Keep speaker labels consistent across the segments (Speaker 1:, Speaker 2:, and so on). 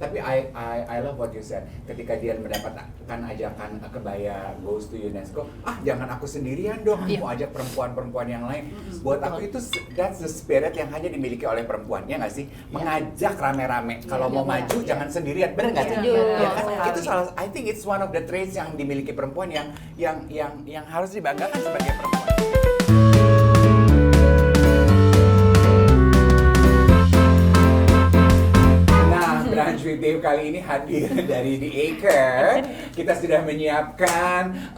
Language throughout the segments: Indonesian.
Speaker 1: Tapi I love what you said. Ketika dia mendapatkan ajakan kebaya goes to UNESCO, jangan aku sendirian dong, mau ajak perempuan-perempuan yang lain. Buat aku itu that's the spirit yang hanya dimiliki oleh perempuan, ya nggak sih? Mengajak rame-rame. Kalau mau maju jangan sendirian, benar nggak sih? Ya kan? Itu salah. I think it's one of the traits yang dimiliki perempuan yang harus dibanggakan sebagai perempuan. Brunch with Dave kali ini hadir dari The Acre. Kita sudah menyiapkan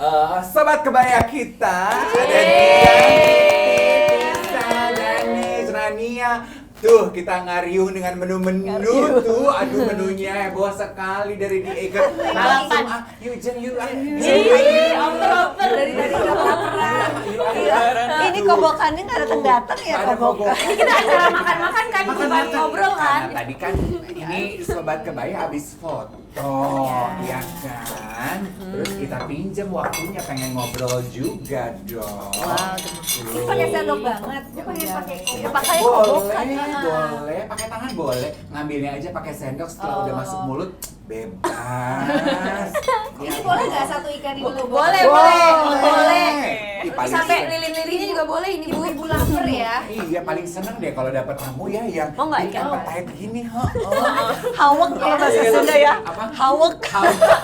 Speaker 1: sobat kebaya kita. Ada Dian, Rania. Tuh, kita ngariuh dengan menu-menu tuh. Aduh, menunya heboh sekali dari The Acre. Langsung yuk
Speaker 2: oper dari ini kobokannya nggak datang ya kobokan.
Speaker 3: Ini kita acara makan-makan kan, bukan ngobrol kan?
Speaker 1: Karena tadi kan ini sobat kebaya habis foto, ya kan? Terus kita pinjam waktunya pengen ngobrol juga dong.
Speaker 3: Ini pakai sendok banget.
Speaker 2: Pakai kobokan.
Speaker 1: Boleh, pakai tangan boleh. Ngambilnya aja pakai sendok setelah udah masuk mulut bebas.
Speaker 3: Ini boleh nggak satu ikan ini?
Speaker 2: Boleh.
Speaker 3: Sampai lilin-lilinnya juga boleh. Ini ibu lapar ya.
Speaker 1: Iya, paling seneng deh kalau dapat tamu ya yang ikan petahit gini.
Speaker 2: Hawek kalau bahasa Sunda ya.
Speaker 1: Apa?
Speaker 2: Hawek.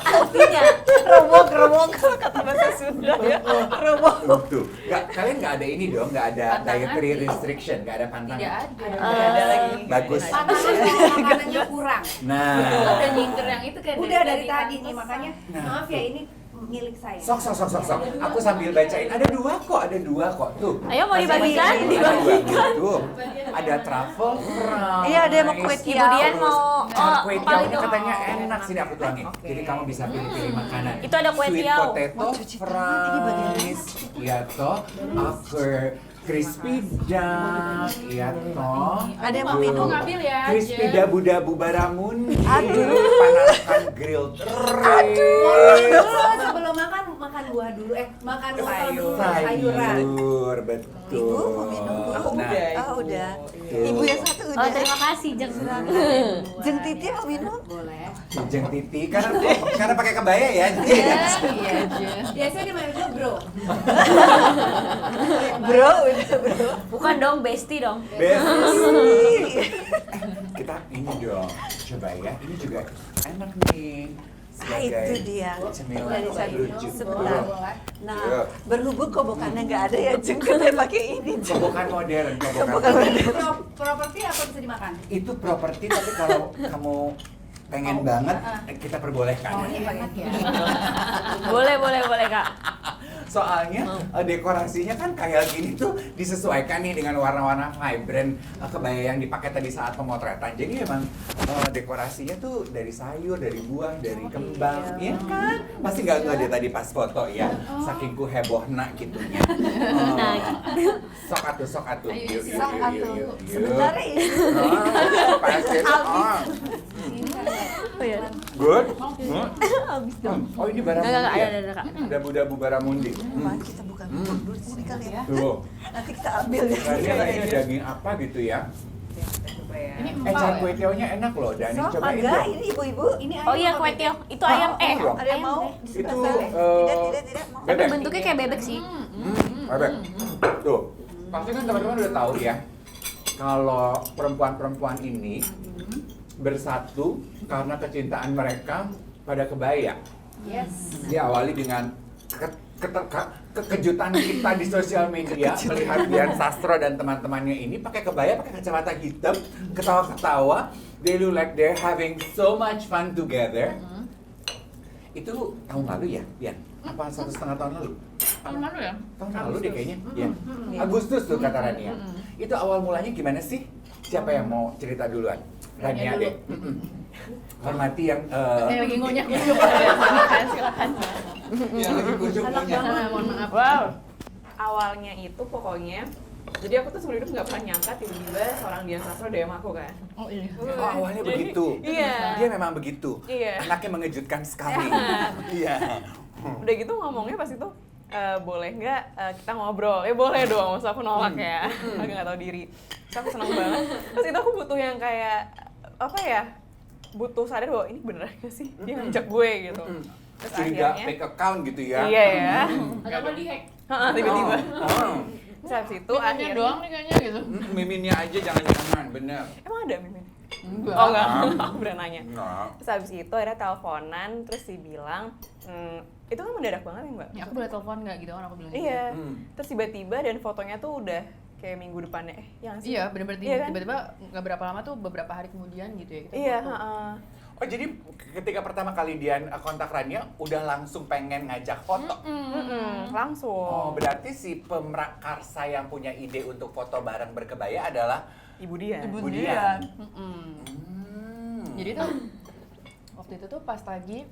Speaker 3: Artinya
Speaker 2: Remuk kalau kata bahasa Sunda ya. Remuk.
Speaker 1: Tuh, kalian nggak ada ini dong, nggak ada dietary restriction, nggak ada pantangan.
Speaker 3: tidak ada lagi.
Speaker 1: Bagus.
Speaker 3: Makanannya kurang.
Speaker 1: Nah,
Speaker 3: Udah nyingkir yang itu kan. Udah dari tadi nih, makanya maaf ya ini milik saya.
Speaker 1: sok. Aku sambil bacain. Ada dua kok. Tuh.
Speaker 3: Ayo mau dibagikan?
Speaker 1: Tuh. Ada truffle fries.
Speaker 2: Iya, ada yang mau kue tiaw.
Speaker 3: Kemudian mau
Speaker 1: Kue tiawnya katanya enak, sini aku tuangin. Jadi kamu bisa pilih-pilih makanan.
Speaker 3: Itu ada kue tiaw.
Speaker 1: Sweet potato fries. Iya toh. Crispy duck, iya toh.
Speaker 2: Ada yang mau minum?
Speaker 3: Ngambil ya.
Speaker 1: Crispy dabu-dabu baramundi.
Speaker 2: Aduh.
Speaker 1: Panaskan grilled rice.
Speaker 3: Sebelum makan buah dulu. Makan sayuran.
Speaker 1: Sayur, betul.
Speaker 2: Ibu mau minum? Udah. Ibu yang satu udah.
Speaker 3: Oh, terima kasih, Jeng.
Speaker 2: Jeng Titi mau minum?
Speaker 3: Boleh.
Speaker 1: Jeng Titi karena pakai kebaya ya.
Speaker 3: Iya, biasanya dimanggil bro.
Speaker 2: Bro.
Speaker 3: Bukan dong, bestie dong.
Speaker 1: Kita ini dong, coba ya. Ini juga enak nih.
Speaker 2: Itu dia.
Speaker 1: Cemilan lucu.
Speaker 2: Sebentar. Nah, berhubung kobokannya nggak ada ya, Jeng, kita pakai ini.
Speaker 1: Kobokan modern.
Speaker 3: Properti apa bisa dimakan?
Speaker 1: Itu properti, tapi kalau kamu pengen banget, kita perbolehkan.
Speaker 3: Enak ya. Boleh Kak.
Speaker 1: Soalnya dekorasinya kan kayak gini tuh disesuaikan nih dengan warna-warna vibrant kebaya yang dipakai tadi saat pemotretan. Jadi memang dekorasinya tuh dari sayur, dari buah, dari kembang, ya kan? Pasti nggak dia tadi pas foto ya, saking ku hebohna gitunya. Sok atuh. Yuk.
Speaker 2: Sebentar ya.
Speaker 1: Pasti. Good. Oh ini baramundi.
Speaker 3: Ada Kak.
Speaker 1: Dabu-dabu baramundi.
Speaker 2: Kita buka dulu di sini kali ya.
Speaker 1: Tuh.
Speaker 2: Nanti kita ambil ya.
Speaker 1: Kayaknya ini daging apa gitu ya? Cak kue tiawnya enak loh, Dani. Cobain
Speaker 2: enggak,
Speaker 1: dong.
Speaker 2: ini ibu-ibu. Ini
Speaker 3: Oh iya, kue tiaw. Itu ayam
Speaker 1: dong.
Speaker 2: Ada yang mau?
Speaker 1: Itu
Speaker 2: Tidak. Mau.
Speaker 3: Tapi bentuknya kayak bebek sih.
Speaker 1: bebek. Tuh. Pasti kan teman-teman udah tahu ya. Kalau perempuan-perempuan ini bersatu karena kecintaan mereka pada kebaya.
Speaker 3: Yes.
Speaker 1: Diawali dengan kejutan kita di sosial media melihat Dian Sastro dan teman-temannya ini pakai kebaya, pakai kacamata hitam, ketawa-ketawa. They look like they're having so much fun together. Itu tahun lalu ya, Dian? Apa 1,5 tahun lalu?
Speaker 3: Tahun lalu ya?
Speaker 1: Tahun lalu deh kayaknya. Ya. Agustus tuh kata Rania. Itu awal mulanya gimana sih? Siapa yang mau cerita duluan? Rania deh. Hormati yang
Speaker 3: lagi ngunyah. Silakan.
Speaker 1: yang lagi kunjung-kunjung.
Speaker 3: Mohon maaf.
Speaker 4: Wow. Awalnya itu pokoknya, jadi aku tuh seumur hidup nggak pernah nyangka tiba-tiba seorang Dian Sastro DM aku kan.
Speaker 3: Oh iya.
Speaker 1: Oh, awalnya begitu.
Speaker 4: Iya.
Speaker 1: Dia memang begitu.
Speaker 4: Iya.
Speaker 1: Anaknya mengejutkan sekali. Iya.
Speaker 4: Udah gitu ngomongnya pas itu, boleh nggak kita ngobrol? Ya boleh dong, masa aku nolak ya, agak nggak tahu diri. Terus aku senang banget. Terus itu aku butuh yang kayak apa ya? butuh sadar bahwa ini beneran gak sih dia ngajak gue gitu. Terus
Speaker 1: Curiga
Speaker 4: akhirnya
Speaker 1: fake account gitu ya.
Speaker 4: iya ya.
Speaker 3: Atau mau di-hack?
Speaker 4: Tiba-tiba.
Speaker 1: Oh.
Speaker 4: Terus habis itu
Speaker 3: Miminnya
Speaker 4: akhirnya
Speaker 3: doang nih kayaknya gitu.
Speaker 1: Miminnya aja jangan-jangan, bener.
Speaker 4: emang ada mimin?
Speaker 3: Enggak.
Speaker 4: Oh enggak, aku beneran nanya.
Speaker 1: Enggak.
Speaker 4: Terus habis itu akhirnya teleponan, terus dibilang, itu kan mendadak banget ya mbak?
Speaker 3: Ya, aku boleh telepon nggak gitu kan aku bilang.
Speaker 4: Iya,
Speaker 1: Hmm.
Speaker 4: terus tiba-tiba dan fotonya tuh udah kayak minggu depannya, yang sih?
Speaker 3: Iya, bener-bener
Speaker 4: Iya kan?
Speaker 3: tiba-tiba nggak berapa lama tuh beberapa hari kemudian gitu ya kita
Speaker 4: Iya,
Speaker 3: foto.
Speaker 4: heeh.
Speaker 1: Oh jadi ketika pertama kali Dian kontak Rania udah langsung pengen ngajak foto?
Speaker 4: Langsung.
Speaker 1: Oh berarti si pemrakarsa yang punya ide untuk foto bareng berkebaya adalah
Speaker 4: Ibu dia.
Speaker 3: Ibu
Speaker 1: Budian.
Speaker 3: Dian.
Speaker 1: Hmm.
Speaker 3: Jadi tuh waktu itu tuh pas lagi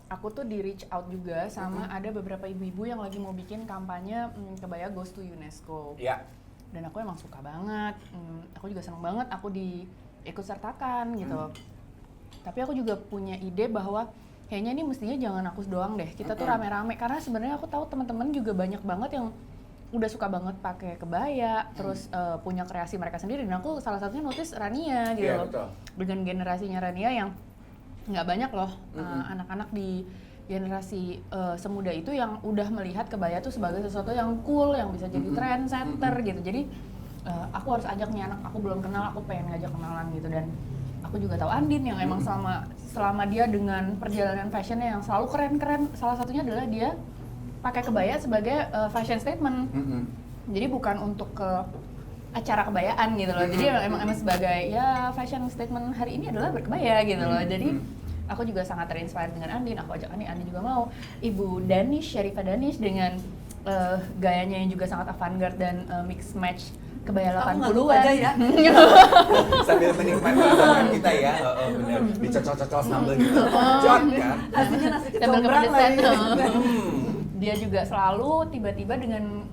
Speaker 3: aku tuh di reach out juga sama ada beberapa ibu-ibu yang lagi mau bikin kampanye kebaya Goes to UNESCO.
Speaker 1: Ya.
Speaker 3: Dan aku emang suka banget, aku juga seneng banget aku ikut sertakan gitu. Tapi aku juga punya ide bahwa kayaknya ini mestinya jangan aku doang deh, kita tuh rame-rame. Karena sebenarnya aku tahu teman-teman juga banyak banget yang udah suka banget pakai kebaya, terus punya kreasi mereka sendiri. Dan aku salah satunya notice Rania gitu
Speaker 1: Iya,
Speaker 3: loh.
Speaker 1: betul.
Speaker 3: Dengan generasinya Rania yang nggak banyak loh anak-anak di generasi semuda itu yang udah melihat kebaya tuh sebagai sesuatu yang cool, yang bisa jadi trendsetter gitu. Jadi aku harus ajak nih anak, aku belum kenal, aku pengen ngajak kenalan gitu. Dan aku juga tahu Andin yang emang selama dia dengan perjalanan fashionnya yang selalu keren-keren, salah satunya adalah dia pakai kebaya sebagai fashion statement. Jadi bukan untuk ke acara kebayaan gitu loh. Jadi emang sebagai ya fashion statement hari ini adalah berkebaya gitu loh. Jadi aku juga sangat terinspire dengan Andin. Aku ajak Andin juga mau. Ibu Danish, Syarifah Danish dengan gayanya yang juga sangat avant-garde dan mix match kebaya 80-an
Speaker 2: aja ya.
Speaker 1: Sambil menikmati masakan kita ya, bener. Dicocol-cocol sambal gitu, jot kan.
Speaker 2: Hasilnya nasi
Speaker 3: Sambal
Speaker 2: kecombrang
Speaker 3: kepedesan.
Speaker 2: lagi.
Speaker 3: Dia juga selalu tiba-tiba dengan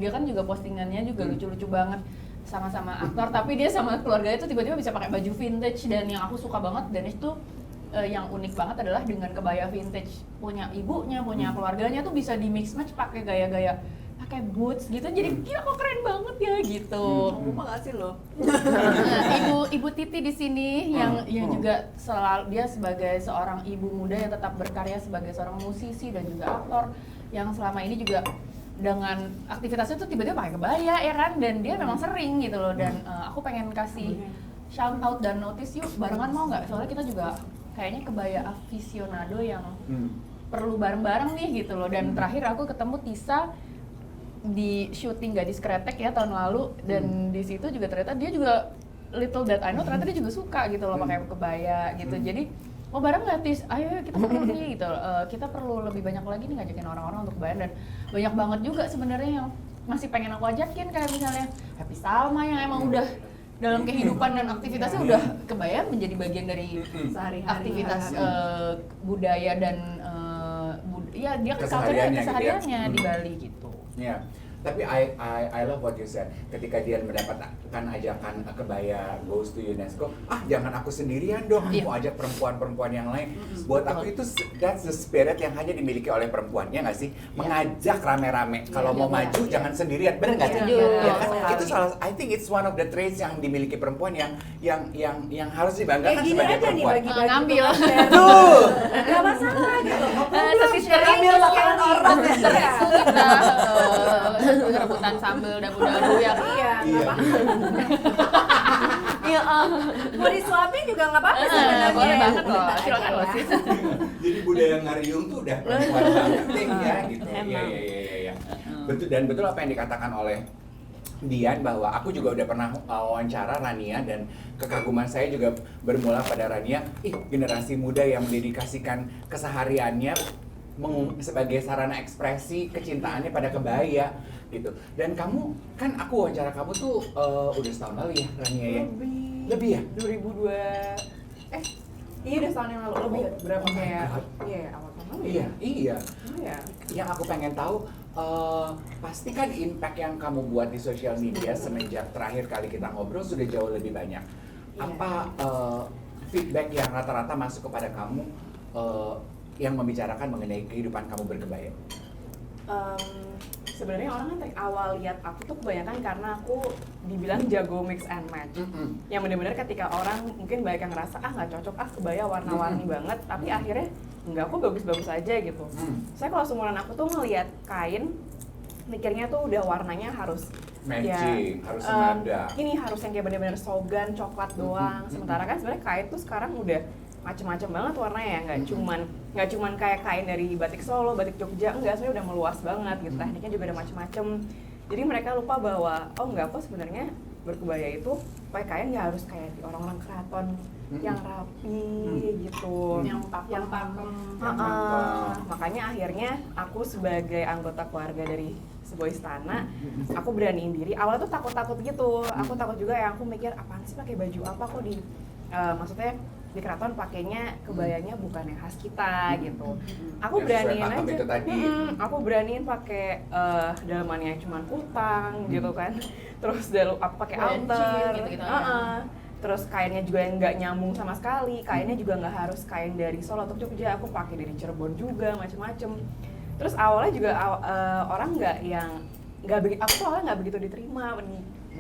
Speaker 3: dia kan juga postingannya juga lucu-lucu banget sama-sama aktor, tapi dia sama keluarganya tuh tiba-tiba bisa pakai baju vintage. Dan yang aku suka banget Danish tuh yang unik banget adalah dengan kebaya vintage punya ibunya, punya keluarganya tuh bisa di mix match pakai gaya-gaya pakai boots gitu. Jadi gila kok keren banget ya gitu.
Speaker 2: Makasih loh.
Speaker 3: Nah, ibu Titi di sini yang juga selalu dia sebagai seorang ibu muda yang tetap berkarya sebagai seorang musisi dan juga aktor yang selama ini juga dengan aktivitasnya tuh tiba-tiba pakai kebaya ya kan, dan dia memang sering gitu loh. Dan aku pengen kasih shout out dan notice yuk barengan mau nggak, soalnya kita juga kayaknya kebaya aficionado yang perlu bareng-bareng nih gitu loh. Dan terakhir aku ketemu Tisa di syuting Gadis Kretek ya tahun lalu, dan di situ juga ternyata dia juga little that I know ternyata dia juga suka gitu loh pakai kebaya gitu. Jadi oh bareng nggak Tis? Ayo kita perlu nih gitu. Kita perlu lebih banyak lagi nih ngajakin orang-orang untuk kebaya. Dan banyak banget juga sebenarnya yang masih pengen aku ajakin, kayak misalnya Happy Salma yang emang udah dalam kehidupan dan aktivitasnya udah kebaya menjadi bagian dari
Speaker 2: Sehari-hari
Speaker 3: aktivitas budaya dan ya dia
Speaker 1: Kesehariannya
Speaker 3: kesehariannya
Speaker 1: gitu ya.
Speaker 3: di Bali gitu.
Speaker 1: Ya, tapi I love what you said. Ketika dia mendapatkan ajakan kebaya Goes to UNESCO, jangan aku sendirian dong,
Speaker 3: Iya.
Speaker 1: mau ajak perempuan-perempuan yang lain. Buat aku itu that's the spirit yang hanya dimiliki oleh perempuan, ya nggak sih? Mengajak rame-rame. Kalau mau maju jangan sendirian, bener nggak sih?
Speaker 3: Setuju.
Speaker 1: Ya kan?
Speaker 2: Sekali.
Speaker 1: Itu I think it's one of the traits yang dimiliki perempuan yang harus dibanggakan
Speaker 2: Gini
Speaker 1: sebagai
Speaker 2: aja nih
Speaker 1: perempuan.
Speaker 2: bagi-bagi
Speaker 3: Ngambil.
Speaker 2: tukang share.
Speaker 1: Tuh.
Speaker 2: Gak masalah gitu.
Speaker 3: Sesister
Speaker 2: Ngambil makanan orang ya.
Speaker 3: kita rebutan sambal dabu-dabu yang
Speaker 2: Iya, nggak apa-apa. Iya, mau disuapin juga nggak apa-apa sebenarnya.
Speaker 3: boleh banget loh,
Speaker 2: Bentar
Speaker 3: silakan
Speaker 2: aja
Speaker 3: loh
Speaker 2: ya.
Speaker 3: sis.
Speaker 1: Jadi budaya ngariung tuh udah perempuan penting ya gitu. Iya. Betul apa yang dikatakan oleh Dian, bahwa aku juga udah pernah wawancara Rania dan kekaguman saya juga bermula pada Rania. Generasi muda yang mendedikasikan kesehariannya sebagai sarana ekspresi kecintaannya pada kebaya gitu. Dan kamu kan aku wawancara kamu tuh udah setahun lalu ya Rania ya? Lebih ya?
Speaker 4: 2002 iya udah setahun yang lalu lebih berapa kayak awal tahun lalu ya?
Speaker 1: Iya.
Speaker 4: Iya.
Speaker 1: Yang aku pengen tahu, pasti kan impact yang kamu buat di sosial media semenjak terakhir kali kita ngobrol sudah jauh lebih banyak. Apa feedback yang rata-rata masuk kepada kamu yang membicarakan mengenai kehidupan kamu berkebaya?
Speaker 4: sebenarnya orang kan dari awal lihat aku tuh kebanyakan karena aku dibilang jago mix and match. Yang benar-benar ketika orang mungkin banyak yang ngerasa nggak cocok, kebaya warna-warni banget, tapi akhirnya enggak, aku bagus-bagus aja gitu. Saya kalau seumuran aku tuh ngelihat kain, mikirnya tuh udah warnanya harus
Speaker 1: matching, harus senada.
Speaker 4: Ini harus yang kayak benar-benar sogan, coklat doang. Sementara kan sebenarnya kain tuh sekarang udah macem-macem banget warnanya ya, nggak cuman kayak kain dari batik Solo, batik Jogja, enggak, sebenarnya udah meluas banget gitu, tekniknya juga ada macem-macem. Jadi mereka lupa bahwa enggak, kok sebenarnya berkebaya itu pakai kain nggak harus kayak di orang-orang keraton yang rapi gitu,
Speaker 3: yang pakem.
Speaker 4: Makanya akhirnya aku sebagai anggota keluarga dari sebuah istana, aku beraniin diri. Awalnya tuh takut-takut gitu, aku takut juga ya, aku mikir apaan sih pakai baju apa kok di maksudnya di keraton pakainya kebayanya bukan yang khas kita gitu. Aku beraniin aja. Aku beraniin pakai dalamannya cuma kutang gitu kan. Terus aku pakai outer.
Speaker 3: Gitu-gitu.
Speaker 4: Terus kainnya juga yang nggak nyambung sama sekali. Kainnya juga nggak harus kain dari Solo atau Jogja. Aku pakai dari Cirebon juga, macem-macem. Terus awalnya juga orang aku tuh awalnya nggak begitu diterima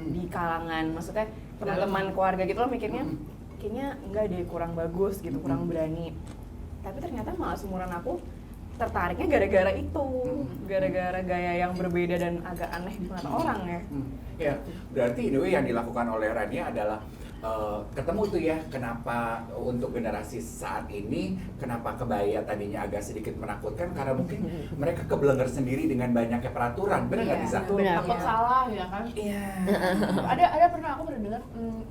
Speaker 4: di kalangan, maksudnya teman-teman keluarga gitu loh, mikirnya kayaknya enggak deh, kurang bagus gitu, kurang berani. Tapi ternyata malah seumuran aku tertariknya gara-gara itu, gara-gara gaya yang berbeda dan agak aneh di mata orang ya.
Speaker 1: Ya, berarti yang dilakukan oleh Rania adalah ketemu tuh ya, kenapa untuk generasi saat ini, kenapa kebaya tadinya agak sedikit menakutkan, karena mungkin mereka kebelenger sendiri dengan banyaknya peraturan, benar nggak bisa?
Speaker 3: Takut salah ya kan?
Speaker 4: Iya.
Speaker 3: Ada pernah aku dengar,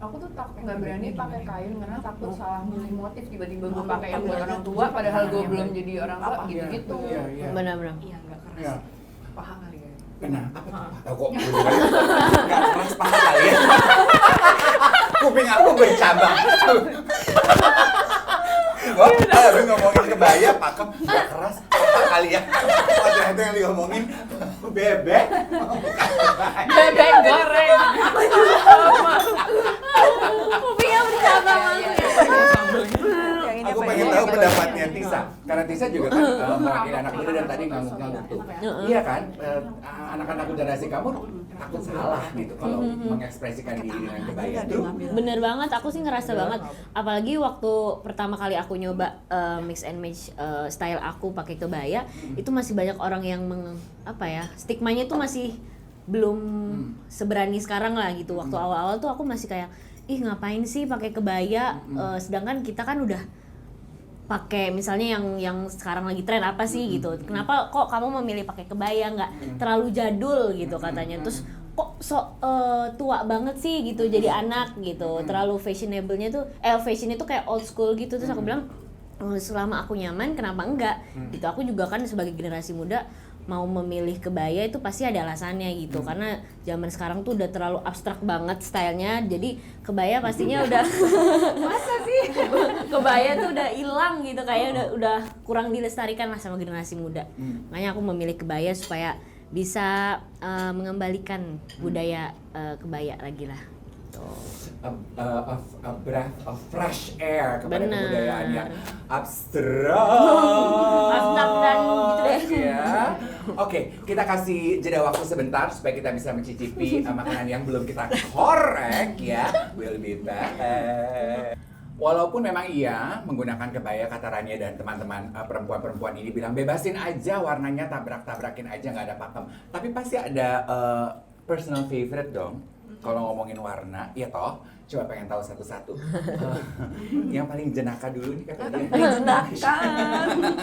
Speaker 3: aku tuh nggak berani pakai kain karena takut salah milih motif, tiba-tiba gue pakai yang buat orang tua, padahal gue belum jadi orang tua, gitu-gitu.
Speaker 5: Benar-benar.
Speaker 4: Iya, nggak keras. Paha kali ya.
Speaker 1: Benar, apa tuh? Tahu kok, nggak keras paha kali ya. Kuping aku bercabang. Wah, habis ngomongin kebaya, pakem, nggak keras, apa kali ya? Ternyata yang diomongin bebek.
Speaker 3: Bebek goreng.
Speaker 5: Kupingnya bercabang
Speaker 1: Aku pengen tahu pendapatnya Tisa, karena Tisa juga kan mewakili anak muda dan tadi ngangguk-ngangguk tuh. Iya kan, anak-anak generasi kamu takut salah gitu kalau mengekspresikan diri dengan kebaya itu.
Speaker 5: Bener banget, aku sih ngerasa banget. Apalagi waktu pertama kali aku nyoba mix and match style aku pakai kebaya, itu masih banyak orang yang stigmanya tuh masih belum seberani sekarang lah gitu. Waktu awal-awal tuh aku masih kayak, ih ngapain sih pakai kebaya, sedangkan kita kan udah pakai misalnya yang sekarang lagi tren apa sih gitu, kenapa kok kamu memilih pakai kebaya, nggak terlalu jadul gitu katanya, terus kok tua banget sih gitu jadi anak gitu, terlalu fashionable-nya tuh fashionnya tuh kayak old school gitu. Terus aku bilang selama aku nyaman kenapa enggak gitu. Aku juga kan sebagai generasi muda mau memilih kebaya itu pasti ada alasannya gitu, karena zaman sekarang tuh udah terlalu abstrak banget stylenya, jadi kebaya pastinya udah masa sih kebaya tuh udah hilang gitu, kayaknya udah kurang dilestarikan lah sama generasi muda. Makanya aku memilih kebaya supaya bisa mengembalikan budaya kebaya lagi lah.
Speaker 1: A breath of fresh air kepada
Speaker 5: Bener.
Speaker 1: kebudayaan yang abstrak
Speaker 5: dan gitu deh.
Speaker 1: ya. Oke, kita kasih jeda waktu sebentar supaya kita bisa mencicipi makanan yang belum kita korek ya. We'll be back. Walaupun memang iya menggunakan kebaya, kata Rania dan teman-teman perempuan-perempuan ini bilang bebasin aja warnanya, tabrak-tabrakin aja, nggak ada pakem. Tapi pasti ada personal favorite dong. Kalau ngomongin warna, ya toh, coba pengen tahu satu-satu. Yang paling jenaka dulu nih kata dia.
Speaker 2: Jenaka.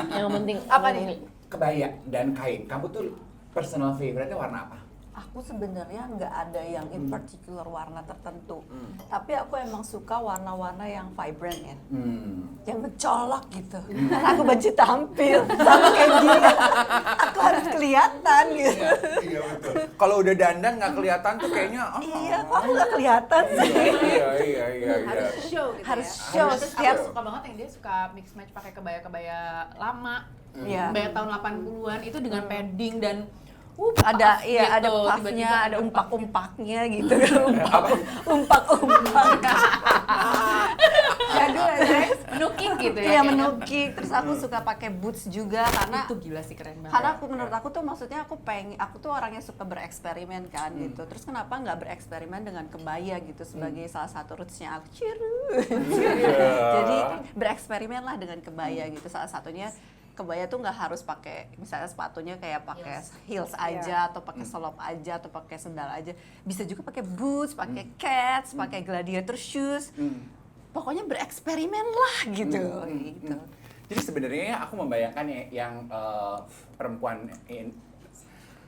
Speaker 5: Yang penting
Speaker 2: Apa nih?
Speaker 1: Kebaya dan kain. Kamu tuh personal favorite-nya warna apa?
Speaker 2: Aku sebenarnya nggak ada yang in particular warna tertentu, tapi aku emang suka warna-warna yang vibrant ya, yang mencolok gitu. Karena aku benci tampil sama kayak dia, aku harus kelihatan gitu.
Speaker 1: Iya betul. Kalau udah dandan nggak kelihatan tuh kayaknya.
Speaker 2: Iya, kok nggak kelihatan sih?
Speaker 1: Iya.
Speaker 3: Harus show gitu
Speaker 2: Harus
Speaker 3: ya.
Speaker 2: show
Speaker 3: Terus
Speaker 2: setiap.
Speaker 3: aku suka banget yang dia suka mix match pakai kebaya-kebaya lama.
Speaker 2: Iya.
Speaker 3: Kebaya tahun 80-an itu dengan padding dan
Speaker 2: Ada
Speaker 3: puff
Speaker 2: iya, ada
Speaker 3: gitu.
Speaker 2: puffnya,
Speaker 3: Tiba-tiba
Speaker 2: ada umpak-umpaknya gitu. Umpak-umpak. Jadul
Speaker 3: menukik gitu ya.
Speaker 2: Iya
Speaker 3: kayaknya.
Speaker 2: menukik, terus aku suka pakai boots juga karena
Speaker 3: Itu gila sih, keren banget.
Speaker 2: karena menurut aku tuh maksudnya aku tuh orangnya suka bereksperimen kan gitu. Terus kenapa nggak bereksperimen dengan kebaya gitu sebagai salah satu rootsnya aku. Ciru. Jadi bereksperimen lah dengan kebaya gitu. Salah satunya kebaya tuh nggak harus pakai misalnya sepatunya kayak pakai heels aja atau pakai selop aja atau pakai sendal aja. Bisa juga pakai boots, pakai cats, pakai gladiator shoes. Pokoknya bereksperimen lah gitu. Gitu.
Speaker 1: Jadi sebenarnya aku membayangkan yang perempuan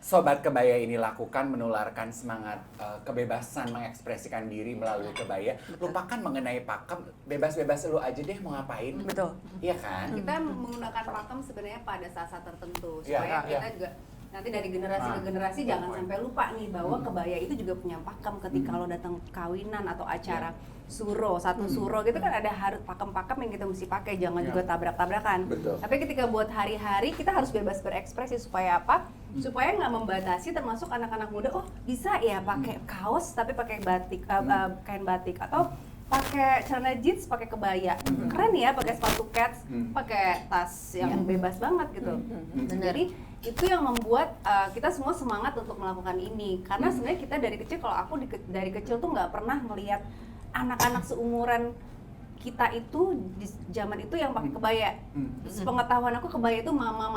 Speaker 1: Sobat Kebaya ini lakukan menularkan semangat kebebasan mengekspresikan diri melalui kebaya. Lupakan mengenai pakem, bebas-bebas lu aja deh mau ngapain.
Speaker 2: Betul.
Speaker 1: Iya kan?
Speaker 6: Kita menggunakan pakem sebenarnya pada saat-saat tertentu
Speaker 1: Iya,
Speaker 6: supaya
Speaker 1: iya.
Speaker 6: kita juga nanti dari generasi ke generasi jangan sampai lupa nih bahwa kebaya itu juga punya pakem ketika lo datang kawinan atau acara suro, satu suro gitu kan ada harus pakem-pakem yang kita mesti pakai, jangan juga tabrak-tabrakan.
Speaker 1: Betul.
Speaker 6: Tapi ketika buat hari-hari kita harus bebas berekspresi supaya apa? Supaya nggak membatasi termasuk anak-anak muda, oh bisa ya pakai kaos tapi pakai batik, kain batik atau pakai celana jeans pakai kebaya, keren ya pakai sepatu cats, pakai tas yang bebas banget gitu. Jadi itu yang membuat kita semua semangat untuk melakukan ini karena sebenarnya kita dari kecil, kalau aku dari kecil tuh nggak pernah melihat anak-anak seumuran kita itu di zaman itu yang pakai kebaya. Sepengetahuan aku kebaya itu mama.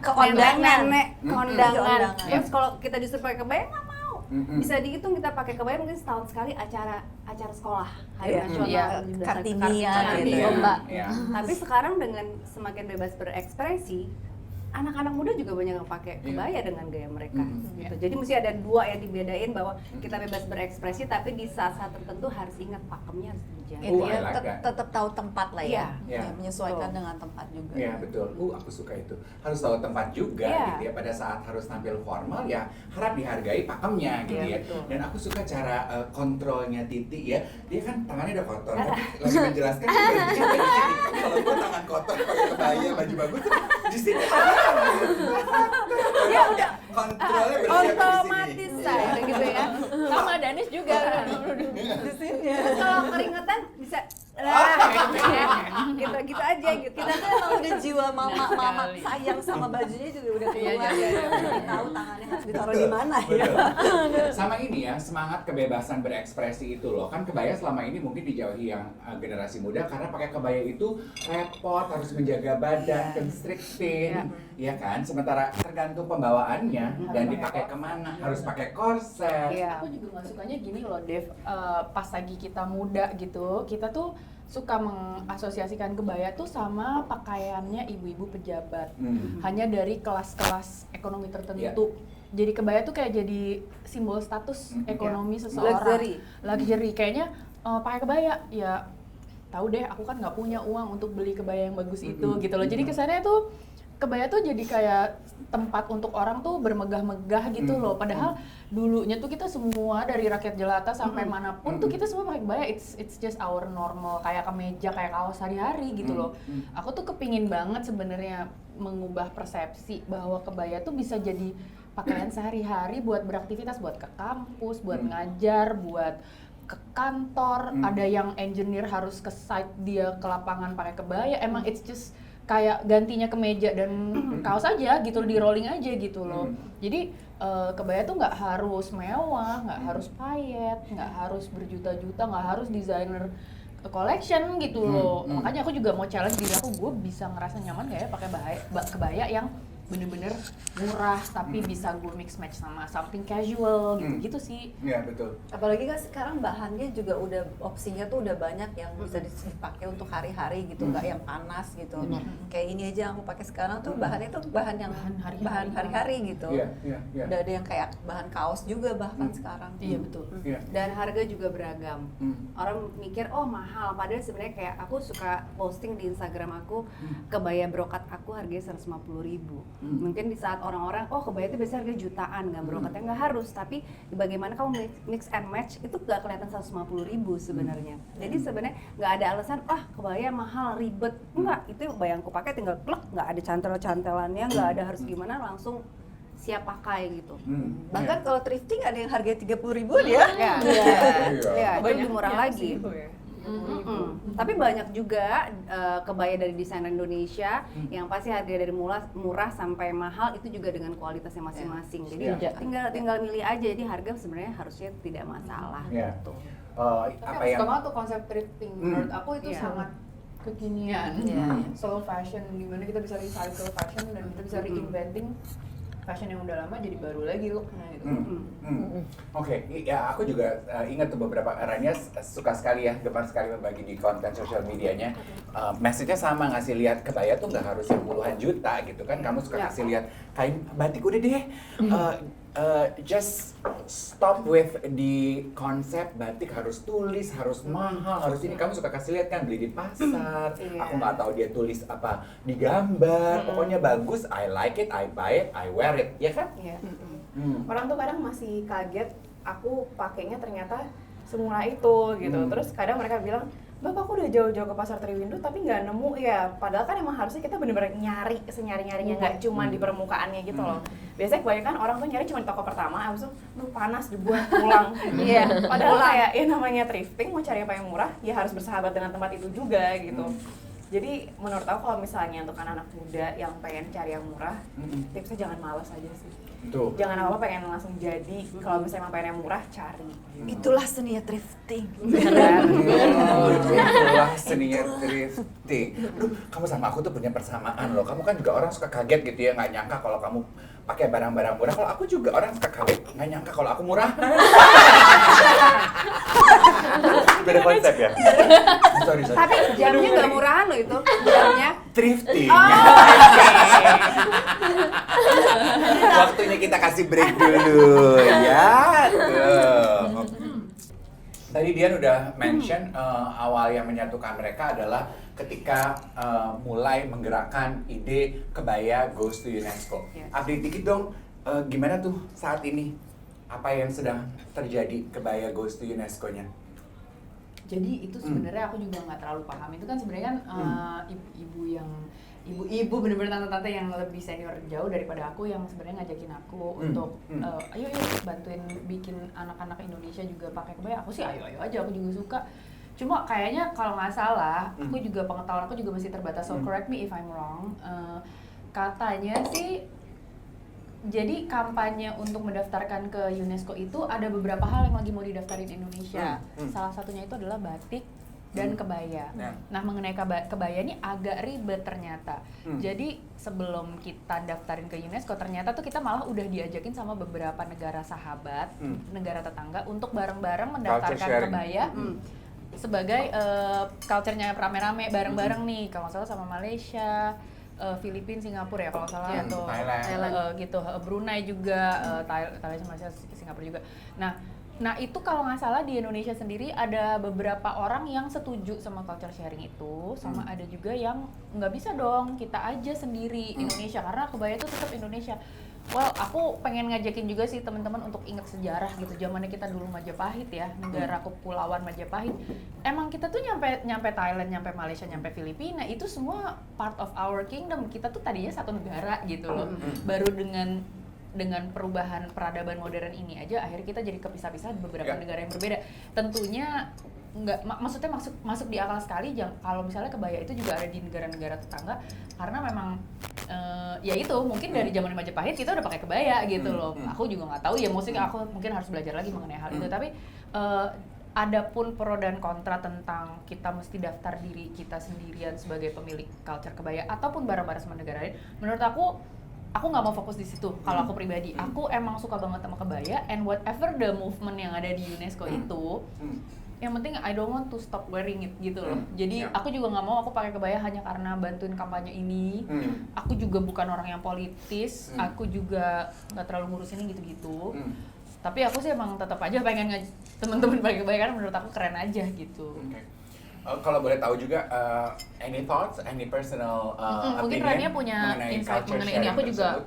Speaker 2: Keondangan.
Speaker 6: Nenek, kondangan.
Speaker 2: Keondangan.
Speaker 6: Terus kalau kita disuruh pakai kebaya nggak mau. Bisa dihitung kita pakai kebaya mungkin setahun sekali acara sekolah, hari
Speaker 2: Iya.
Speaker 6: nasional,
Speaker 3: Iya.
Speaker 2: Kartinian,
Speaker 6: Kartini,
Speaker 2: gitu.
Speaker 6: lomba.
Speaker 1: Iya.
Speaker 6: Tapi sekarang dengan semakin bebas berekspresi, anak-anak muda juga banyak yang pakai kebaya dengan gaya mereka. Gitu. Jadi mesti ada dua yang dibedain bahwa kita bebas berekspresi, tapi di saat-saat tertentu harus ingat pakemnya harus dijaga.
Speaker 2: Intinya
Speaker 1: I like that.
Speaker 2: tetap tahu tempat lah ya.
Speaker 1: Iya.
Speaker 2: Ya, menyesuaikan
Speaker 6: Betul.
Speaker 2: dengan tempat juga.
Speaker 1: Iya betul, aku suka itu. Harus tahu tempat juga
Speaker 6: Iya.
Speaker 1: gitu ya. Pada saat harus tampil formal ya harap dihargai pakemnya gitu
Speaker 6: Iya,
Speaker 1: ya.
Speaker 6: betul.
Speaker 1: Dan aku suka cara kontrolnya Titi ya. Dia kan tangannya udah kotor, tapi lagi menjelaskan dia bajunya ada di sini. Kalau gua tangan kotor pakai kebaya baju bagus di sini.
Speaker 6: Ya udah.
Speaker 1: Kontrolnya bersiap di sini.
Speaker 6: Otomatis saya gitu ya.
Speaker 3: Sama Danis juga.
Speaker 2: Di sini.
Speaker 6: Terus kalau keringetan bisa gitu aja gitu.
Speaker 2: Kita tuh emang udah jiwa mama
Speaker 3: Sekali.
Speaker 2: sayang sama bajunya juga udah
Speaker 3: Iya,
Speaker 2: keluar.
Speaker 3: iya, iya.
Speaker 2: Udah tahu tangannya harus ditaruh di mana ya.
Speaker 1: Sama ini ya, semangat kebebasan berekspresi itu loh. Kan kebaya selama ini mungkin dijauhi yang generasi muda karena pakai kebaya itu repot, harus menjaga badan, constricting, ya kan? Sementara tergantung pembawaannya dan dipakai kemana, harus pakai korset.
Speaker 6: Iya.
Speaker 3: Aku juga gak sukanya gini loh, Dev. Pas lagi kita muda gitu, kita tuh suka mengasosiasikan kebaya tuh sama pakaiannya ibu-ibu pejabat. Hanya dari kelas-kelas ekonomi tertentu. Jadi kebaya tuh kayak jadi simbol status ekonomi seseorang. Luxury. Kayaknya pakai kebaya ya tahu deh, aku kan nggak punya uang untuk beli kebaya yang bagus itu gitu loh. Jadi kesannya tuh kebaya tuh jadi kayak tempat untuk orang tuh bermegah-megah gitu loh. Padahal dulunya tuh kita semua dari rakyat jelata sampai manapun tuh kita semua pakai kebaya. It's just our normal, kayak kemeja, kayak kaos sehari-hari gitu loh. Aku tuh kepingin banget sebenarnya mengubah persepsi bahwa kebaya tuh bisa jadi pakaian sehari-hari buat beraktivitas, buat ke kampus, buat ngajar, buat ke kantor. Ada yang engineer harus ke site, dia ke lapangan pakai kebaya. Emang it's just kayak gantinya kemeja dan kaos aja gitu, di rolling aja gitu loh. Jadi kebaya tuh nggak harus mewah, nggak harus payet, nggak harus berjuta-juta, nggak harus designer collection gitu loh. Makanya aku juga mau challenge diri aku, gue bisa ngerasa nyaman nggak ya pakai kebaya yang bener-bener murah tapi bisa gue mix match sama something casual gitu sih.
Speaker 1: Iya betul.
Speaker 2: Apalagi kan sekarang bahannya juga udah opsinya tuh udah banyak yang bisa dipakai untuk hari-hari gitu, nggak yang panas gitu. Kayak ini aja yang aku pakai sekarang tuh bahannya tuh bahan yang bahan hari-hari gitu.
Speaker 1: Iya.
Speaker 2: Udah ada yang kayak bahan kaos juga bahkan sekarang.
Speaker 3: Iya betul.
Speaker 1: Iya.
Speaker 6: Dan harga juga beragam. Orang mikir oh mahal, padahal sebenarnya kayak aku suka posting di Instagram aku kebaya brokat aku harganya 150.000. Mungkin di saat orang-orang oh kebaya itu biasanya harga jutaan, nggak brokatnya nggak harus, tapi bagaimana kamu mix and match itu nggak kelihatan 150.000 sebenarnya. Jadi sebenarnya nggak ada alasan kebaya mahal ribet, enggak, itu kebaya yang aku pakai tinggal plek, nggak ada cantel-cantelannya, nggak ada harus gimana, langsung siap pakai gitu.
Speaker 2: Bahkan kalau thrifting ada yang harganya 30.000 ya.
Speaker 6: Ya, itu
Speaker 3: Banyak
Speaker 6: lebih murah
Speaker 3: yang
Speaker 6: lagi.
Speaker 3: sih,
Speaker 6: Tapi banyak juga kebaya dari desainer Indonesia yang pasti harga dari murah sampai mahal itu juga dengan kualitasnya masing-masing. Jadi tinggal milih aja. Jadi harga sebenarnya harusnya tidak masalah gitu.
Speaker 3: Tapi
Speaker 1: Apa
Speaker 3: aku
Speaker 1: yang
Speaker 3: suka banget tuh konsep thrifting. Menurut aku itu sangat kekinian. Slow fashion, dimana kita bisa recycle fashion dan kita bisa reinventing fashion yang udah lama jadi baru lagi looknya gitu.
Speaker 1: Oke, ya aku juga ingat tuh beberapa eranya suka sekali ya, gemar sekali membagi di konten sosial medianya. Message-nya sama, ngasih lihat kebaya tuh nggak harus yang puluhan juta gitu kan. Kamu suka kasih lihat kain batik udah deh. Just stop with the konsep batik harus tulis, harus mahal, harus ini. Kamu suka kasih lihat kan, beli di pasar. Aku nggak tahu dia tulis apa di gambar. Pokoknya bagus, I like it, I buy it, I wear it, ya kan?
Speaker 4: Iya. Orang tuh kadang masih kaget aku pakainya ternyata semurah itu gitu. Terus kadang mereka bilang, Bapak aku udah jauh-jauh ke pasar Triwindo tapi nggak nemu ya. Padahal kan emang harusnya kita bener-bener nyari senyari-nyarinya, nggak cuma di permukaannya gitu loh. Biasanya kebanyakan orang tuh nyari cuma di toko pertama, abis itu panas dibuat pulang. Padahal kayak namanya thrifting, mau cari apa yang murah ya harus bersahabat dengan tempat itu juga gitu. Jadi menurut aku kalau misalnya untuk anak-anak muda yang pengen cari yang murah, tipsnya jangan malas aja sih.
Speaker 1: Tuh.
Speaker 4: Jangan apa-apa pengen langsung jadi. Kalau misalnya emang pengen yang murah, cari.
Speaker 2: Itulah seni thrifting.
Speaker 1: Itulah seninya thrifting. Aduh, kamu sama aku tuh punya persamaan loh. Kamu kan juga orang suka kaget gitu ya, nggak nyangka kalau kamu pakai barang-barang murah. Kalau aku juga orang suka kaget, nggak nyangka kalau aku murah. Beda konsep ya. Sorry.
Speaker 6: Tapi jamnya nggak murahan loh itu, jamnya.
Speaker 1: Thrifting. Waktunya kita kasih break dulu ya. Tuh. Tadi Dian udah mention awal yang menyatukan mereka adalah ketika mulai menggerakkan ide kebaya goes to UNESCO. Update dikit dong, gimana tuh saat ini? Apa yang sedang terjadi kebaya goes to UNESCO-nya?
Speaker 3: Jadi itu sebenarnya aku juga nggak terlalu paham. Itu kan sebenarnya kan ibu-ibu bener-bener tante-tante yang lebih senior jauh daripada aku yang sebenarnya ngajakin aku untuk ayo bantuin bikin anak-anak Indonesia juga pakai kebaya. Aku sih ayo aja, aku juga suka. Cuma kayaknya kalau nggak salah, aku juga pengetahuan aku juga masih terbatas. So correct me if I'm wrong. Katanya sih jadi kampanye untuk mendaftarkan ke UNESCO itu ada beberapa hal yang lagi mau didaftarin Indonesia. Salah satunya itu adalah batik dan kebaya. Nah, mengenai kebaya ini agak ribet ternyata. Jadi sebelum kita daftarin ke UNESCO, ternyata tuh kita malah udah diajakin sama beberapa negara sahabat, negara tetangga untuk bareng-bareng mendaftarkan kebaya sebagai culture-nya rame-rame bareng-bareng nih. Kalau nggak salah sama Malaysia, Filipina, Singapura ya kalau salah, atau Thailand gitu, Brunei juga, Thailand, Malaysia, Singapura juga. Nah itu kalau nggak salah di Indonesia sendiri ada beberapa orang yang setuju sama culture sharing itu, sama ada juga yang nggak bisa dong kita aja sendiri Indonesia karena kebaya itu tetap Indonesia. Well, aku pengen ngajakin juga sih teman-teman untuk ingat sejarah gitu. Zamannya kita dulu Majapahit ya, negara kepulauan Majapahit. Emang kita tuh nyampe Thailand, nyampe Malaysia, nyampe Filipina, itu semua part of our kingdom. Kita tuh tadinya satu negara gitu loh. Baru dengan perubahan peradaban modern ini aja akhirnya kita jadi kepisah-pisah di beberapa negara yang berbeda. Tentunya nggak, maksudnya masuk di akal sekali kalau misalnya kebaya itu juga ada di negara-negara tetangga karena memang ya itu mungkin dari zaman Majapahit kita udah pakai kebaya gitu loh. Aku juga nggak tahu ya, maksudnya aku mungkin harus belajar lagi mengenai hal itu, tapi adapun pro dan kontra tentang kita mesti daftar diri kita sendirian sebagai pemilik culture kebaya ataupun barang-barang sama negara lain, menurut aku nggak mau fokus di situ. Kalau aku pribadi, aku emang suka banget sama kebaya, and whatever the movement yang ada di UNESCO itu, yang penting I don't want to stop wearing it gitu loh. Jadi aku juga nggak mau aku pakai kebaya hanya karena bantuin kampanye ini. Aku juga bukan orang yang politis, aku juga nggak terlalu ngurus ini gitu-gitu. Tapi aku sih emang tetap aja pengen teman-teman pakai kebaya karena menurut aku keren aja gitu.
Speaker 1: Kalau boleh tahu juga, any thoughts, any personal
Speaker 3: mungkin
Speaker 1: opinion
Speaker 3: Rania punya insight mengenai ini. Aku juga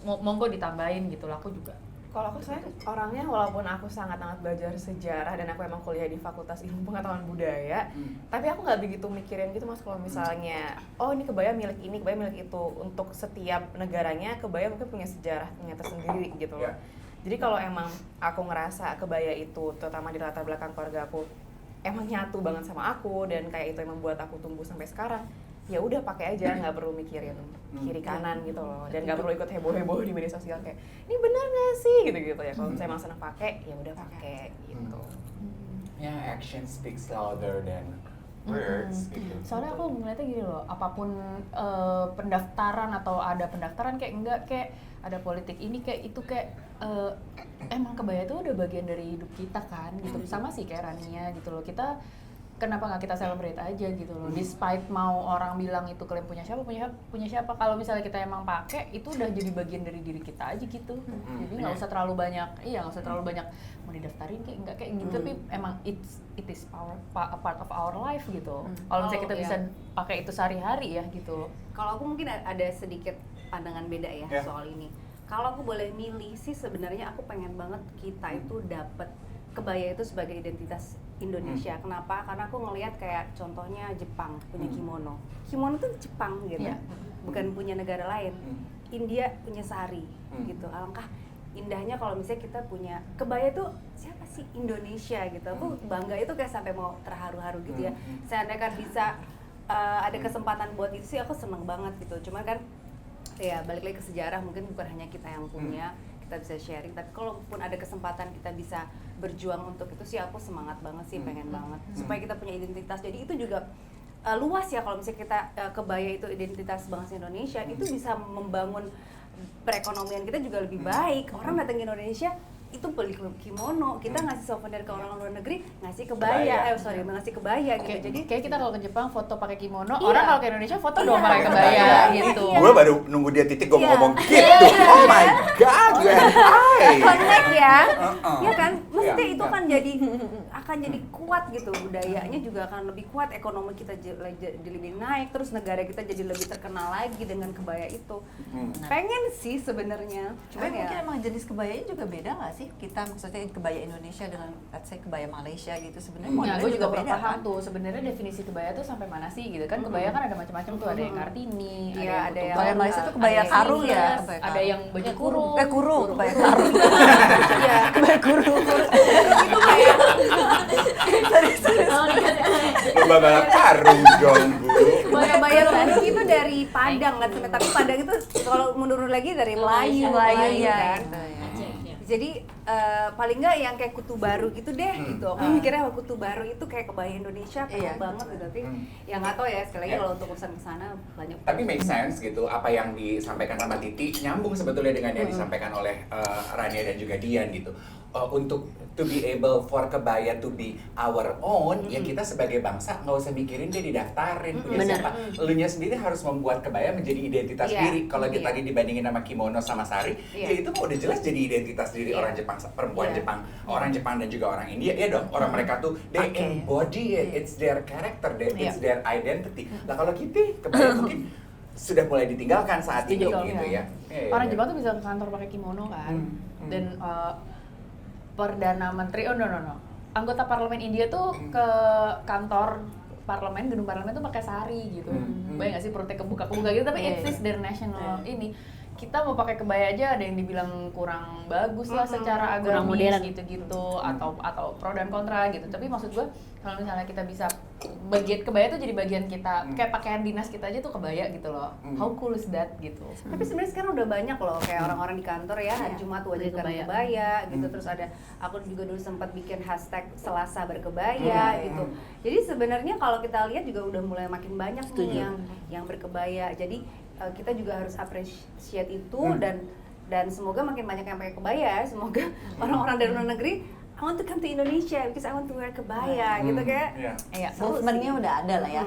Speaker 3: monggo ditambahin gitu lah, aku juga.
Speaker 4: Kalau saya orangnya walaupun aku sangat-sangat belajar sejarah dan aku emang kuliah di Fakultas Ilmu Pengetahuan Budaya, tapi aku nggak begitu mikirin gitu mas kalau misalnya, oh ini kebaya milik ini, kebaya milik itu. Untuk setiap negaranya kebaya mungkin punya sejarahnya tersendiri gitu loh. Jadi kalau emang aku ngerasa kebaya itu, terutama di latar belakang keluarga aku, emang nyatu banget sama aku dan kayak itu yang membuat aku tumbuh sampai sekarang, ya udah pakai aja, nggak perlu mikirin kiri kanan gitu loh, dan nggak perlu ikut heboh-heboh di media sosial kayak ini benar nggak sih gitu-gitu ya. Kalau misalnya emang senang pakai, ya udah pakai gitu.
Speaker 1: Ya, action speaks louder than words gitu.
Speaker 3: Soalnya aku ngeliatnya gini loh, apapun pendaftaran atau ada pendaftaran kayak enggak kayak ada politik ini kayak itu kayak emang kebaya itu udah bagian dari hidup kita kan gitu. Sama sih kayak Rania gitu loh, kita kenapa nggak kita celebrate aja gitu loh, despite mau orang bilang itu kalian punya siapa, kalau misalnya kita emang pakai itu udah jadi bagian dari diri kita aja gitu. Jadi nggak usah terlalu banyak, nggak usah terlalu banyak mau didaftarin kayak enggak kayak gitu, tapi emang it is a part of our life gitu. Kalau misalnya kita bisa pakai itu sehari-hari ya gitu.
Speaker 6: Kalau aku mungkin ada sedikit pandangan beda ya soal ini. Kalau aku boleh milih sih sebenarnya aku pengen banget kita itu dapat kebaya itu sebagai identitas Indonesia. Kenapa? Karena aku ngelihat kayak contohnya Jepang punya kimono. Kimono tuh Jepang gitu, bukan punya negara lain. India punya sari gitu. Alangkah indahnya kalau misalnya kita punya kebaya tuh siapa sih Indonesia gitu. Aku bangga itu kayak sampai mau terharu-haru gitu ya. Seandainya kan bisa ada kesempatan buat itu sih aku seneng banget gitu. Cuman kan ya balik lagi ke sejarah, mungkin bukan hanya kita yang punya, kita bisa sharing, tapi kalaupun ada kesempatan kita bisa berjuang untuk itu sih aku semangat banget sih, pengen banget supaya kita punya identitas. Jadi itu juga luas ya, kalau misalnya kita kebaya itu identitas bangsa Indonesia, itu bisa membangun perekonomian kita juga lebih baik. Orang datang ke Indonesia itu beli kimono, kita ngasih souvenir ke orang luar negeri, ngasih kebaya, ngasih kebaya gitu. Jadi
Speaker 3: kayak kita kalau ke Jepang foto pakai kimono, orang kalau ke Indonesia foto dong pakai kebaya gitu.
Speaker 1: Gue baru nunggu dia titik gue mau ngomong gitu. Oh my god, you and I.
Speaker 6: Connect ya, ya kan? Maksudnya itu kan akan jadi kuat gitu, budayanya juga akan lebih kuat, ekonomi kita jadi lebih naik, terus negara kita jadi lebih terkenal lagi dengan kebaya itu. Pengen sih sebenarnya.
Speaker 2: Cuma mungkin emang jenis kebayanya juga beda nggak sih? Kita maksudnya kebaya Indonesia dengan let's say kebaya Malaysia gitu sebenarnya modelnya
Speaker 3: gue juga
Speaker 2: beda
Speaker 3: pernah paham
Speaker 2: kan?
Speaker 3: tuh sebenarnya definisi kebaya tuh sampai mana sih gitu kan. Kebaya kan ada macam-macam tuh, ada yang Kartini,
Speaker 6: ada yang
Speaker 2: Kebaya Malaysia tuh kebaya
Speaker 3: ada yang
Speaker 2: karung ya,
Speaker 3: seamless,
Speaker 2: kebaya
Speaker 3: ada
Speaker 2: karung.
Speaker 3: yang baju kurung,
Speaker 2: Kurung, kebaya karung.
Speaker 6: Iya,
Speaker 2: Kebaya kurung.
Speaker 6: itu kayak
Speaker 1: Lomba balap karung dong, Bu.
Speaker 6: kebaya karung itu dari Padang kan, tapi Padang itu kalau menurun lagi dari Melayu
Speaker 2: ya.
Speaker 6: kan. Jadi paling nggak yang kayak kutu baru gitu deh gitu. Aku mikirnya kutu baru itu kayak kebaya Indonesia keren banget gitu. Tapi yang nggak tahu ya, sekali lagi kalau untuk urusan kesana banyak.
Speaker 1: Tapi make sense gitu, apa yang disampaikan sama Titi nyambung sebetulnya dengan yang disampaikan oleh Rania dan juga Dian gitu. Untuk to be able for kebaya to be our own, ya kita sebagai bangsa nggak usah mikirin dia didaftarin punya siapa. Elunya sendiri harus membuat kebaya menjadi identitas diri. Kalau tadi dibandingin sama kimono sama sari, ya itu udah jelas jadi identitas diri orang Jepang, perempuan Jepang, orang Jepang dan juga orang India, ya dong. Orang mereka tuh they embody it, it's their character, it's their identity. Lah kalau kita kebaya mungkin sudah mulai ditinggalkan saat ini gitu ya.
Speaker 3: Orang Jepang tuh bisa ke kantor pakai kimono kan, dan Perdana Menteri, anggota parlemen India tuh ke kantor parlemen, gedung parlemen tuh pakai sari gitu. Bayang nggak sih perutnya kebuka-kebuka gitu, tapi it is their national ini. Kita mau pakai kebaya aja ada yang dibilang kurang bagus lah secara
Speaker 5: kurang
Speaker 3: agamis
Speaker 5: modern
Speaker 3: gitu-gitu, atau pro dan kontra gitu. Tapi maksud gue kalau misalnya kita bisa bagian kebaya tuh jadi bagian kita, kayak pakaian dinas kita aja tuh kebaya gitu loh. How cool is that gitu.
Speaker 6: Tapi sebenarnya sekarang udah banyak loh kayak orang-orang di kantor ya, hari Jumat wajib kebaya gitu. Terus ada, aku juga dulu sempat bikin hashtag Selasa berkebaya gitu. Jadi sebenarnya kalau kita lihat juga udah mulai makin banyak nih yang berkebaya. Jadi kita juga harus appreciate itu, dan semoga makin banyak yang pakai kebaya. Semoga orang-orang dari luar negeri I want to come to Indonesia because I want to wear kebaya gitu kayak.
Speaker 2: Movementnya udah ada lah ya.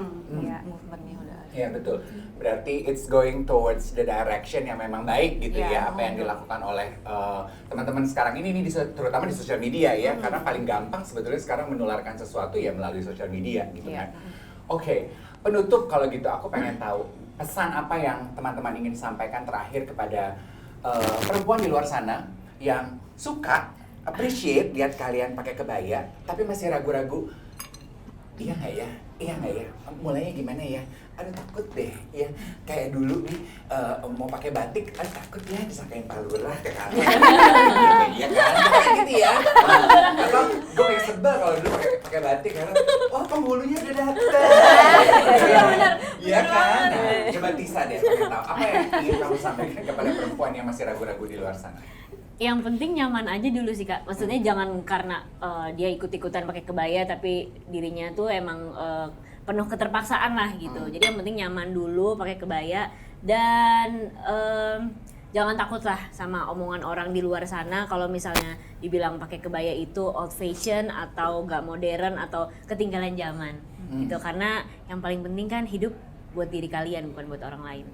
Speaker 2: Movementnya udah ada.
Speaker 1: Iya betul. Berarti it's going towards the direction yang memang baik gitu ya, apa yang dilakukan oleh teman-teman sekarang ini terutama di sosial media ya, karena paling gampang sebetulnya sekarang menularkan sesuatu ya melalui sosial media gitu kan. Oke, penutup kalau gitu aku pengen tahu pesan apa yang teman-teman ingin sampaikan terakhir kepada perempuan di luar sana yang suka appreciate lihat kalian pakai kebaya tapi masih ragu-ragu, iya nggak ya, mulainya gimana ya, aduh takut deh ya, kayak dulu nih mau pakai batik, takut ya disangkain Pak Lurah ke kantor. Iya kan, kayak gitu ya. Atau gue kayak sebel kalau dulu pakai batik karena penghulunya udah dateng.
Speaker 6: Iya benar.
Speaker 1: Iya kan. Nah, coba Tisa deh, pengen tahu apa yang ingin kamu sampaikan kepada perempuan yang masih ragu-ragu di luar sana?
Speaker 5: Yang penting nyaman aja dulu sih Kak. Maksudnya jangan karena dia ikut-ikutan pakai kebaya tapi dirinya tuh emang penuh keterpaksaan lah gitu. Jadi yang penting nyaman dulu pakai kebaya dan jangan takut lah sama omongan orang di luar sana kalau misalnya dibilang pakai kebaya itu old fashion atau gak modern atau ketinggalan zaman gitu. Karena yang paling penting kan hidup buat diri kalian bukan buat orang lain.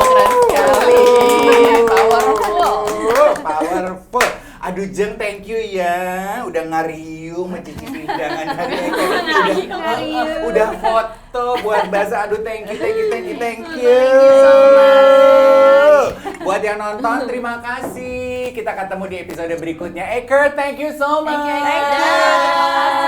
Speaker 3: Keren sekali.
Speaker 1: Powerful. Aduh Jeng, thank you ya, udah ngariung mencicipi hidangan hari ini. Udah foto buat bahasa. Aduh thank you. Buat yang nonton terima kasih. Kita ketemu di episode berikutnya. Kurt, thank you so much.
Speaker 6: Thank you.